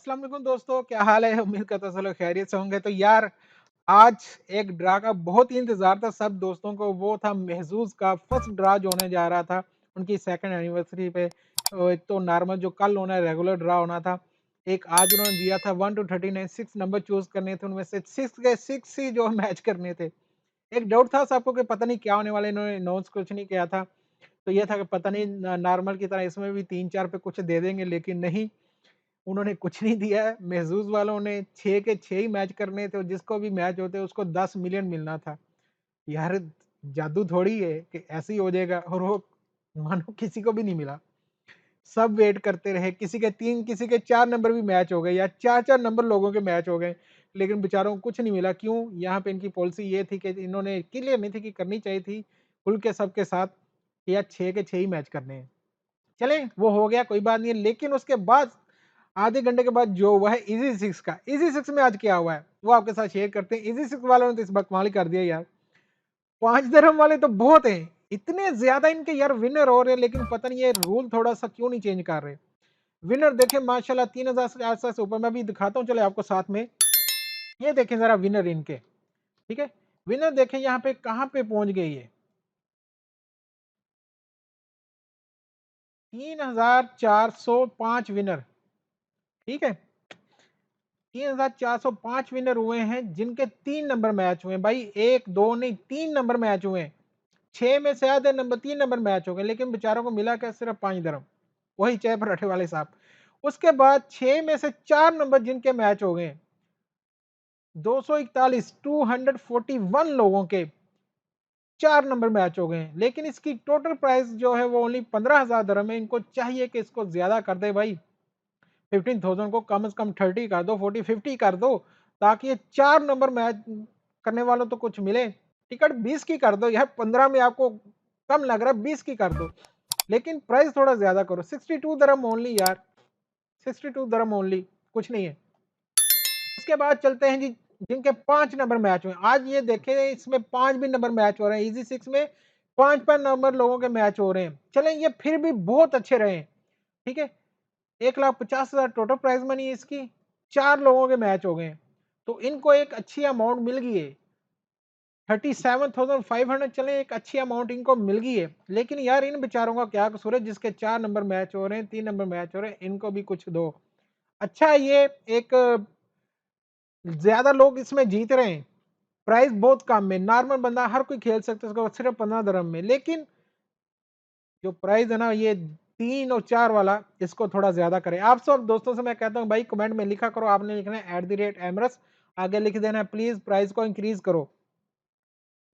अस्सलाम वालेकुम दोस्तों, क्या हाल है? उम्मीद करता हूँ सब लोग खैरियत से होंगे। तो यार, आज एक ड्रा का बहुत ही इंतज़ार था सब दोस्तों को, वो था महज़ूज़ का फर्स्ट ड्रा जो होने जा रहा था, उनकी सेकंड एनिवर्सरी पे। एक तो नॉर्मल जो कल होना है रेगुलर ड्रा होना था, एक आज उन्होंने दिया था 1 टू 39 6 नंबर चूज़ करने थे, उनमें से 6 के 6 ही जो मैच करने थे। एक डाउट था सबको कि पता नहीं क्या होने वाला है, इन्होंने अनाउंस कुछ नहीं किया था। तो ये था कि पता नहीं नॉर्मल की तरह इसमें भी 3-4 पे कुछ दे देंगे, लेकिन नहीं, उन्होंने कुछ नहीं दिया है। महज़ूज़ वालों ने 6 के 6 ही मैच करने थे और जिसको भी मैच होते उसको 10 मिलियन मिलना था। यार, जादू थोड़ी है कि ऐसे ही हो जाएगा, और वो मानो किसी को भी नहीं मिला। सब वेट करते रहे, किसी के 3 किसी के 4 नंबर भी मैच हो गए, या 4-4 नंबर लोगों के मैच हो गए, लेकिन बेचारों को कुछ नहीं मिला। क्यों? यहाँ पे इनकी पॉलिसी ये थी कि इन्होंने क्लियर नहीं थी कि करनी चाहिए थी खुल के सबके साथ कि यार 6 के 6 ही मैच करने हैं। चलें, वो हो गया, कोई बात नहीं है, लेकिन उसके बाद आधे घंटे के बाद जो हुआ है इजी सिक्स का, इजी सिक्स में आज क्या हुआ है वो आपके साथ शेयर करते हैं। इजी सिक्स वालों ने तो इस बार कमाल ही कर दिया यार। 5 धर्म वाले तो बहुत हैं, इतने ज्यादा इनके यार विनर हो रहे हैं, लेकिन पता नहीं ये रूल थोड़ा सा क्यों नहीं चेंज कर रहे। विनर देखें माशाल्लाह 3000 से 800 से ऊपर। मैं भी दिखाता हूँ, चले आपको साथ में। ये देखें जरा विनर इनके, ठीक है। विनर देखें यहाँ पे कहाँ पे पहुंच गई है, 3405 विनर, ठीक है। 3405 विनर हुए हैं, जिनके 3 नंबर मैच हुए हैं भाई, एक दो नहीं 3 नंबर मैच हुए हैं। 6 में से आधे नंबर 3 नंबर मैच हो गए, लेकिन बेचारों को मिला क्या? सिर्फ 5 धर्म, वही चाय पराठे वाले साहब। उसके बाद 6 में से 4 नंबर जिनके मैच हो गए, 241 241 लोगों के 4 नंबर मैच हो गए हैं, लेकिन इसकी टोटल प्राइस जो है वो ओनली 15,000 धर्म है। इनको चाहिए कि इसको ज्यादा कर दे भाई, 15,000 को कम से कम 30 कर दो, 40 50 कर दो, ताकि ये 4 नंबर मैच करने वालों तो कुछ मिले। टिकट 20 की कर दो यार, 15 में आपको कम लग रहा है, 20 की कर दो, लेकिन प्राइस थोड़ा ज्यादा करो। 62 धर्म ओनली यार, 62 धर्म ओनली, कुछ नहीं है। उसके बाद चलते हैं जी, जिनके 5 नंबर मैच हुए आज, ये देखें इसमें 5 भी नंबर मैच हो रहे हैं। इजी सिक्स में 5 नंबर लोगों के मैच हो रहे हैं। चलें, ये फिर भी बहुत अच्छे रहे हैं, ठीक है। 1,50,000 टोटल प्राइज मनी है इसकी, 4 लोगों के मैच हो गए, तो इनको एक अच्छी अमाउंट मिल गई है, 37,500। चले, एक अच्छी अमाउंट इनको मिल गई है, लेकिन यार इन बेचारों का क्या कसूर है? जिसके 4 नंबर मैच हो रहे हैं, 3 नंबर मैच हो रहे हैं, इनको भी कुछ दो। अच्छा, ये एक ज्यादा लोग इसमें जीत रहे हैं, प्राइस बहुत कम है, नॉर्मल बंदा हर कोई खेल सकता है, उसको सिर्फ 15 धर्म में। लेकिन जो प्राइस है ना, ये 3 और 4 वाला, इसको थोड़ा ज्यादा करें। आप सब दोस्तों से मैं कहता हूँ भाई, कमेंट में लिखा करो, आपने लिखना है @एमरस, आगे लिख देना है प्लीज प्राइस को इंक्रीज करो,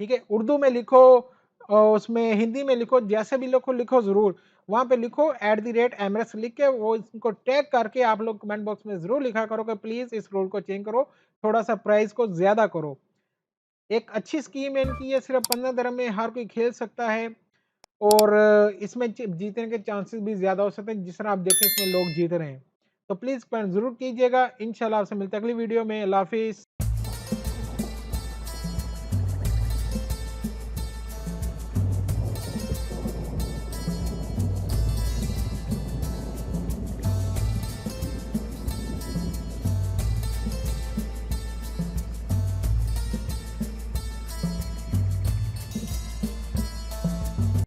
ठीक है। उर्दू में लिखो और उसमें हिंदी में लिखो, जैसे भी लिखो लिखो जरूर, वहां पे लिखो @एमरस लिख के, वो इसको टैग करके आप लोग कमेंट बॉक्स में जरूर लिखा करो कि प्लीज इस रूल को चेंज करो, थोड़ा सा प्राइस को ज्यादा करो। एक अच्छी स्कीम है इनकी, ये सिर्फ 15 धर्म में हर कोई खेल सकता है, और इसमें जीतने के चांसेस भी ज़्यादा हो सकते हैं, जिस तरह आप देखें इसमें लोग जीत रहे हैं। तो प्लीज़ कमेंट ज़रूर कीजिएगा। इंशाल्लाह आपसे मिलते हैं अगली वीडियो में। अल्लाह हाफ़िज़।